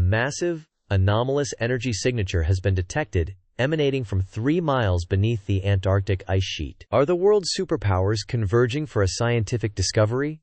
massive, anomalous energy signature has been detected, emanating from 3 miles beneath the Antarctic ice sheet. Are the world's superpowers converging for a scientific discovery?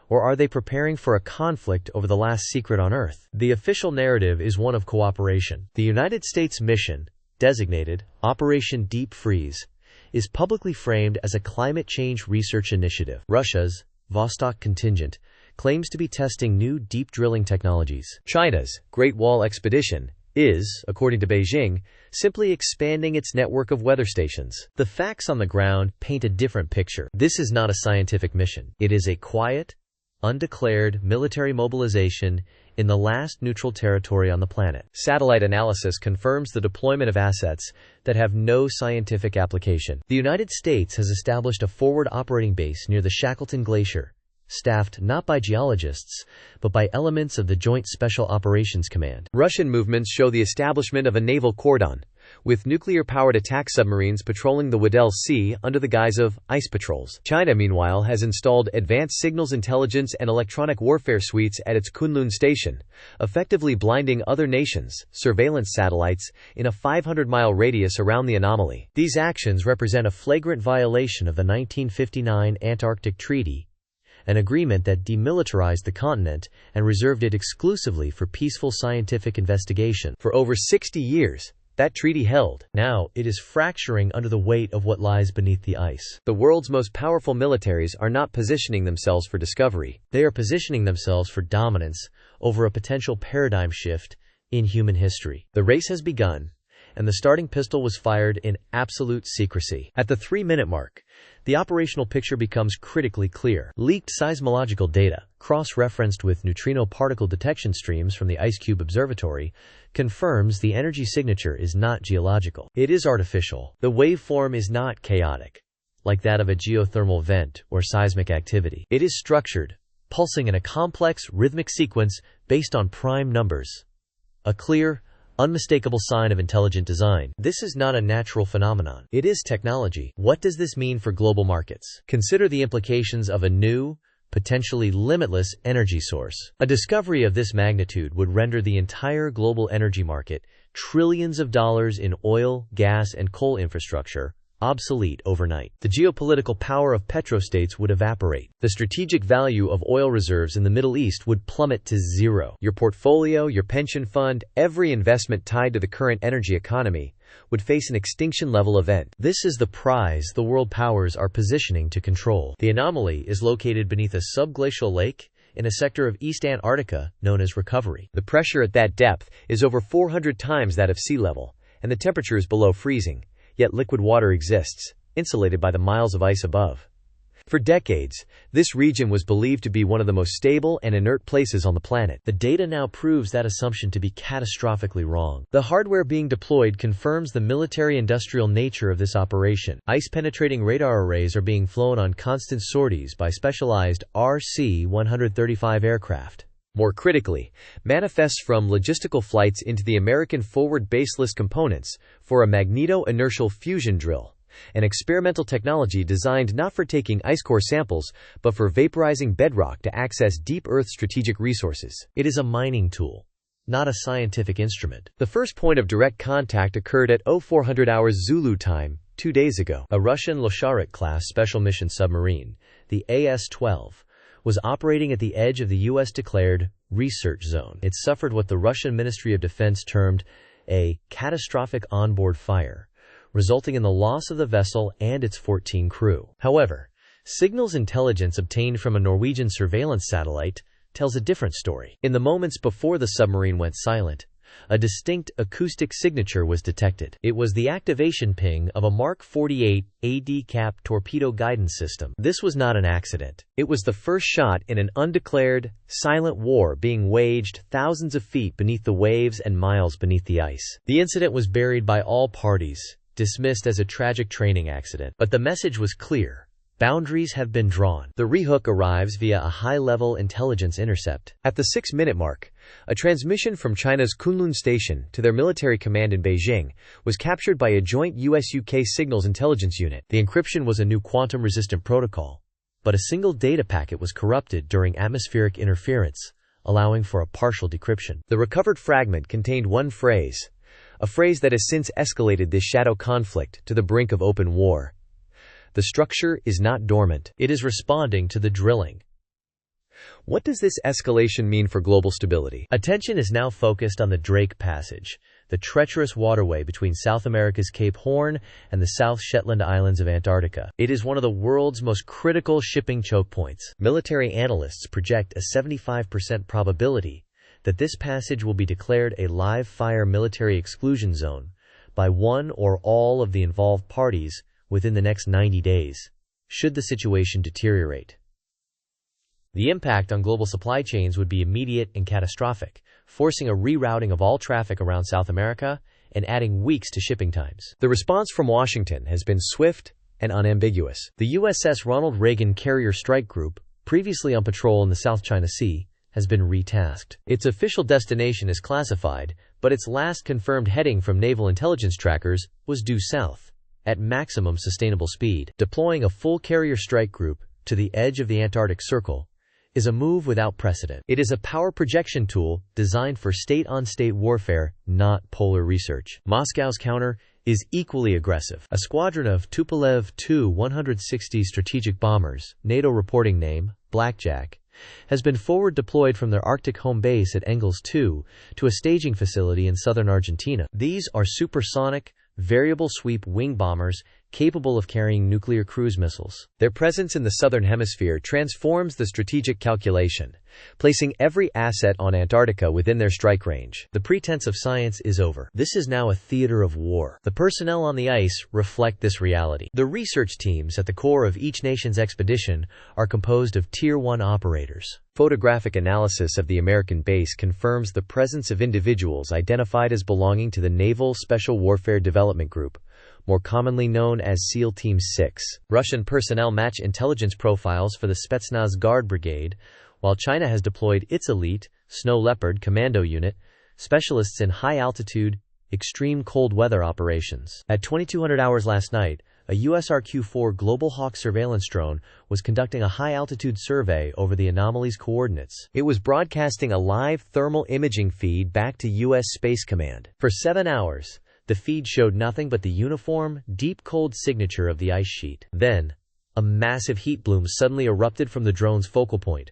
Or are they preparing for a conflict over the last secret on Earth? The official narrative is one of cooperation. The United States mission, designated Operation Deep Freeze, is publicly framed as a climate change research initiative. Russia's Vostok contingent claims to be testing new deep drilling technologies. China's Great Wall Expedition is, according to Beijing, simply expanding its network of weather stations. The facts on the ground paint a different picture. This is not a scientific mission. It is a quiet, undeclared military mobilization in the last neutral territory on the planet. Satellite analysis confirms the deployment of assets that have no scientific application. The United States has established a forward operating base near the Shackleton Glacier, staffed not by geologists, but by elements of the Joint Special Operations Command. Russian movements show the establishment of a naval cordon, with nuclear-powered attack submarines patrolling the Weddell Sea under the guise of ice patrols. China, meanwhile, has installed advanced signals intelligence and electronic warfare suites at its Kunlun station, effectively blinding other nations' surveillance satellites in a 500-mile radius around the Anomaly. These actions represent a flagrant violation of the 1959 Antarctic Treaty, an agreement that demilitarized the continent and reserved it exclusively for peaceful scientific investigation. For over 60 years, that treaty held. Now, it is fracturing under the weight of what lies beneath the ice. The world's most powerful militaries are not positioning themselves for discovery. They are positioning themselves for dominance over a potential paradigm shift in human history. The race has begun, and the starting pistol was fired in absolute secrecy. At the 3-minute mark, the operational picture becomes critically clear. Leaked seismological data, cross-referenced with neutrino particle detection streams from the IceCube Observatory, confirms the energy signature is not geological. It is artificial. The waveform is not chaotic, like that of a geothermal vent or seismic activity. It is structured, pulsing in a complex rhythmic sequence based on prime numbers. A clear, unmistakable sign of intelligent design. This is not a natural phenomenon. It is technology. What does this mean for global markets? Consider the implications of a new, potentially limitless energy source. A discovery of this magnitude would render the entire global energy market, trillions of dollars in oil, gas, and coal infrastructure, obsolete overnight. The geopolitical power of petrostates would evaporate. The strategic value of oil reserves in the Middle East would plummet to zero. Your portfolio, your pension fund, every investment tied to the current energy economy would face an extinction-level event. This is the prize the world powers are positioning to control. The Anomaly is located beneath a subglacial lake in a sector of East Antarctica known as Recovery. The pressure at that depth is over 400 times that of sea level, and the temperature is below freezing. Yet liquid water exists, insulated by the miles of ice above. For decades, this region was believed to be one of the most stable and inert places on the planet. The data now proves that assumption to be catastrophically wrong. The hardware being deployed confirms the military-industrial nature of this operation. Ice-penetrating radar arrays are being flown on constant sorties by specialized RC-135 aircraft. More critically, manifests from logistical flights into the American Forward Baseless Components for a magneto-inertial fusion drill, an experimental technology designed not for taking ice core samples, but for vaporizing bedrock to access deep Earth strategic resources. It is a mining tool, not a scientific instrument. The first point of direct contact occurred at 0400 hours Zulu time 2 days ago. A Russian Losharik-class special mission submarine, the AS-12, was operating at the edge of the U.S. declared research zone. It suffered what the Russian Ministry of Defense termed a catastrophic onboard fire, resulting in the loss of the vessel and its 14 crew. However, signals intelligence obtained from a Norwegian surveillance satellite tells a different story. In the moments before the submarine went silent, a distinct acoustic signature was detected. It was the activation ping of a Mark 48 AD-cap torpedo guidance system. This was not an accident. It was the first shot in an undeclared, silent war being waged thousands of feet beneath the waves and miles beneath the ice. The incident was buried by all parties, dismissed as a tragic training accident. But the message was clear. Boundaries have been drawn. The rehook arrives via a high-level intelligence intercept. At the 6-minute mark, a transmission from China's Kunlun station to their military command in Beijing was captured by a joint US-UK signals intelligence unit. The encryption was a new quantum-resistant protocol, but a single data packet was corrupted during atmospheric interference, allowing for a partial decryption. The recovered fragment contained one phrase, a phrase that has since escalated this shadow conflict to the brink of open war. The structure is not dormant. It is responding to the drilling. What does this escalation mean for global stability? Attention is now focused on the Drake Passage, the treacherous waterway between South America's Cape Horn and the South Shetland Islands of Antarctica. It is one of the world's most critical shipping choke points. Military analysts project a 75% probability that this passage will be declared a live-fire military exclusion zone by one or all of the involved parties within the next 90 days, should the situation deteriorate. The impact on global supply chains would be immediate and catastrophic, forcing a rerouting of all traffic around South America and adding weeks to shipping times. The response from Washington has been swift and unambiguous. The USS Ronald Reagan Carrier Strike Group, previously on patrol in the South China Sea, has been retasked. Its official destination is classified, but its last confirmed heading from naval intelligence trackers was due south, at maximum sustainable speed. Deploying a full carrier strike group to the edge of the Antarctic Circle is a move without precedent. It is a power projection tool designed for state-on-state warfare, not polar research. Moscow's counter is equally aggressive. A squadron of Tupolev Tu-160 strategic bombers, NATO reporting name, Blackjack, has been forward deployed from their Arctic home base at Engels 2 to a staging facility in southern Argentina. These are supersonic, variable sweep wing bombers capable of carrying nuclear cruise missiles. Their presence in the southern hemisphere transforms the strategic calculation, placing every asset on Antarctica within their strike range. The pretense of science is over. This is now a theater of war. The personnel on the ice reflect this reality. The research teams at the core of each nation's expedition are composed of Tier 1 operators. Photographic analysis of the American base confirms the presence of individuals identified as belonging to the Naval Special Warfare Development Group, more commonly known as SEAL Team 6. Russian personnel match intelligence profiles for the Spetsnaz Guard Brigade, while China has deployed its elite, Snow Leopard Commando Unit, specialists in high-altitude, extreme cold weather operations. At 2200 hours last night, a USRQ-4 Global Hawk surveillance drone was conducting a high-altitude survey over the Anomaly's coordinates. It was broadcasting a live thermal imaging feed back to U.S. Space Command. For 7 hours, the feed showed nothing but the uniform, deep cold signature of the ice sheet. Then, a massive heat bloom suddenly erupted from the drone's focal point,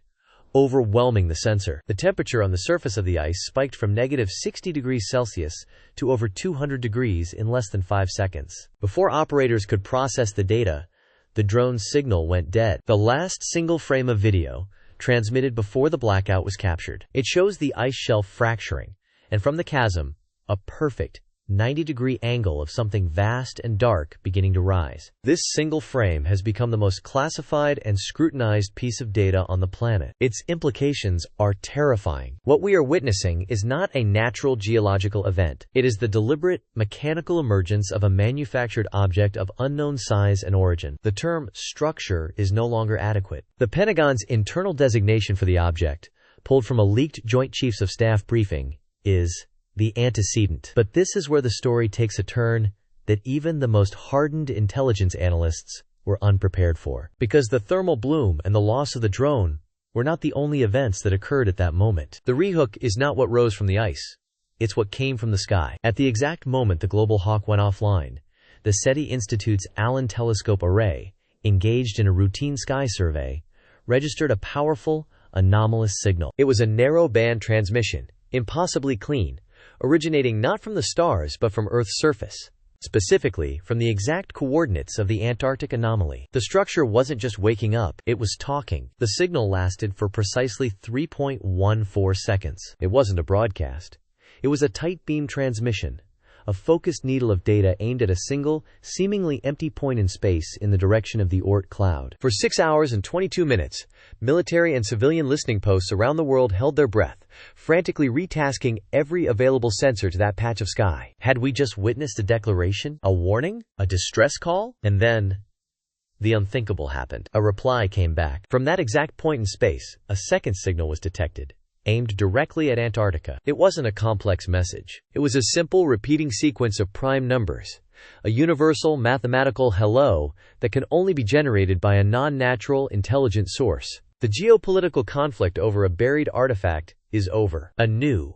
overwhelming the sensor. The temperature on the surface of the ice spiked from -60 degrees Celsius to over 200 degrees in less than 5 seconds. Before operators could process the data, the drone's signal went dead. The last single frame of video, transmitted before the blackout, was captured. It shows the ice shelf fracturing, and from the chasm, a perfect 90-degree angle of something vast and dark beginning to rise. This single frame has become the most classified and scrutinized piece of data on the planet. Its implications are terrifying. What we are witnessing is not a natural geological event. It is the deliberate, mechanical emergence of a manufactured object of unknown size and origin. The term structure is no longer adequate. The Pentagon's internal designation for the object, pulled from a leaked Joint Chiefs of Staff briefing, is the antecedent. But this is where the story takes a turn that even the most hardened intelligence analysts were unprepared for. Because the thermal bloom and the loss of the drone were not the only events that occurred at that moment. The rehook is not what rose from the ice. It's what came from the sky. At the exact moment the Global Hawk went offline, the SETI Institute's Allen Telescope Array, engaged in a routine sky survey, registered a powerful, anomalous signal. It was a narrow-band transmission, impossibly clean, originating not from the stars but from Earth's surface, specifically from the exact coordinates of the Antarctic anomaly. The structure wasn't just waking up, it was talking. The signal lasted for precisely 3.14 seconds. It wasn't a broadcast. It was a tight beam transmission, a focused needle of data aimed at a single, seemingly empty point in space in the direction of the Oort cloud. For 6 hours and 22 minutes, military and civilian listening posts around the world held their breath, frantically retasking every available sensor to that patch of sky. Had we just witnessed a declaration? A warning? A distress call? And then, the unthinkable happened. A reply came back. From that exact point in space, a second signal was detected, aimed directly at Antarctica. It wasn't a complex message. It was a simple repeating sequence of prime numbers, a universal mathematical hello that can only be generated by a non-natural intelligent source. The geopolitical conflict over a buried artifact is over. A new,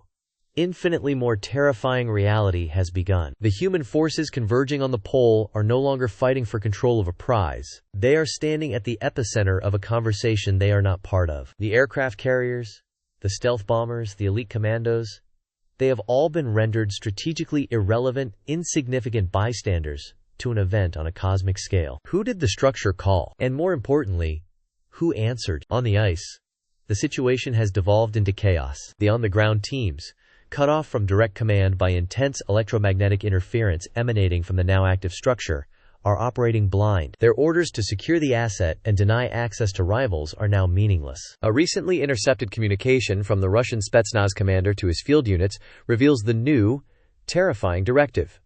infinitely more terrifying reality has begun. The human forces converging on the pole are no longer fighting for control of a prize. They are standing at the epicenter of a conversation they are not part of. The aircraft carriers, the stealth bombers, the elite commandos, they have all been rendered strategically irrelevant, insignificant bystanders to an event on a cosmic scale. Who did the structure call? And more importantly, who answered? On the ice, the situation has devolved into chaos. The on-the-ground teams, cut off from direct command by intense electromagnetic interference emanating from the now active structure, are operating blind. Their orders to secure the asset and deny access to rivals are now meaningless. A recently intercepted communication from the Russian Spetsnaz commander to his field units reveals the new, terrifying directive.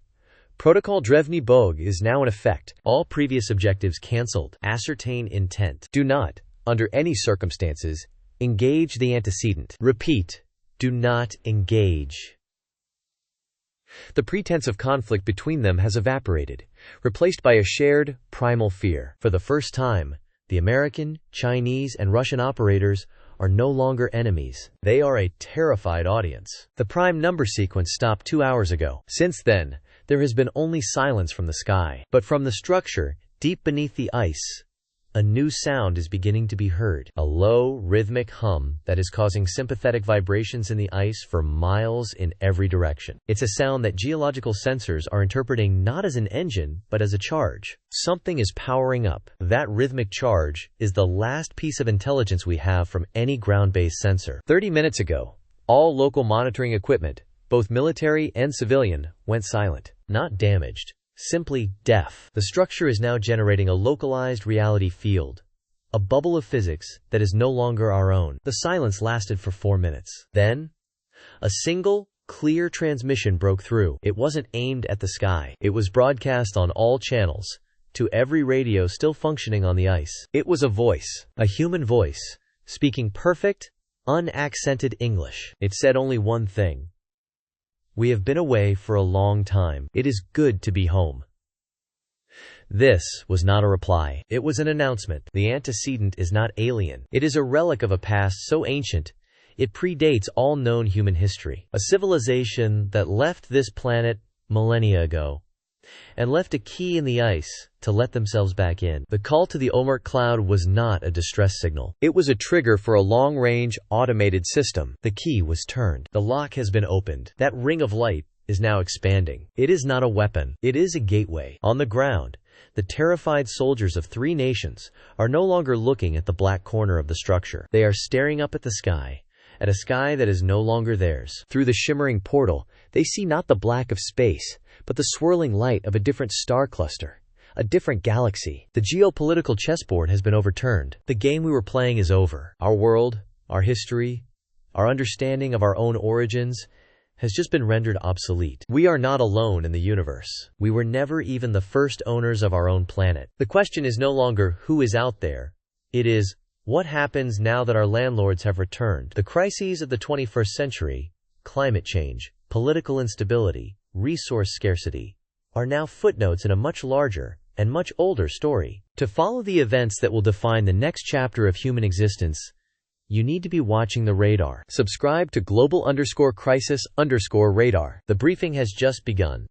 Protocol Drevny Bog is now in effect. All previous objectives cancelled. Ascertain intent. Do not, under any circumstances, engage the antecedent. Repeat. Do not engage. The pretense of conflict between them has evaporated, replaced by a shared, primal fear. For the first time, the American, Chinese, and Russian operators are no longer enemies. They are a terrified audience. The prime number sequence stopped 2 hours ago. Since then, there has been only silence from the sky. But from the structure, deep beneath the ice, a new sound is beginning to be heard. A low, rhythmic hum that is causing sympathetic vibrations in the ice for miles in every direction. It's a sound that geological sensors are interpreting not as an engine, but as a charge. Something is powering up. That rhythmic charge is the last piece of intelligence we have from any ground-based sensor. 30 minutes ago, all local monitoring equipment, both military and civilian, went silent. Not damaged. Simply deaf. The structure is now generating a localized reality field, a bubble of physics that is no longer our own. The silence lasted for 4 minutes. Then, a single, clear transmission broke through. It wasn't aimed at the sky. It was broadcast on all channels, to every radio still functioning on the ice. It was a voice, a human voice, speaking perfect, unaccented English. It said only one thing. We have been away for a long time. It is good to be home. This was not a reply. It was an announcement. The antecedent is not alien. It is a relic of a past so ancient, it predates all known human history. A civilization that left this planet millennia ago, and left a key in the ice to let themselves back in. The call to the Oumuamsrc cloud was not a distress signal. It was a trigger for a long-range, automated system. The key was turned. The lock has been opened. That ring of light is now expanding. It is not a weapon. It is a gateway. On the ground, the terrified soldiers of 3 nations are no longer looking at the black corner of the structure. They are staring up at the sky, at a sky that is no longer theirs. Through the shimmering portal, they see not the black of space, but the swirling light of a different star cluster, a different galaxy. The geopolitical chessboard has been overturned. The game we were playing is over. Our world, our history, our understanding of our own origins has just been rendered obsolete. We are not alone in the universe. We were never even the first owners of our own planet. The question is no longer who is out there. It is, what happens now that our landlords have returned? The crises of the 21st century, climate change, political instability, resource scarcity, are now footnotes in a much larger and much older story. To follow the events that will define the next chapter of human existence, you need to be watching the radar. Subscribe to global_crisis_radar. The briefing has just begun.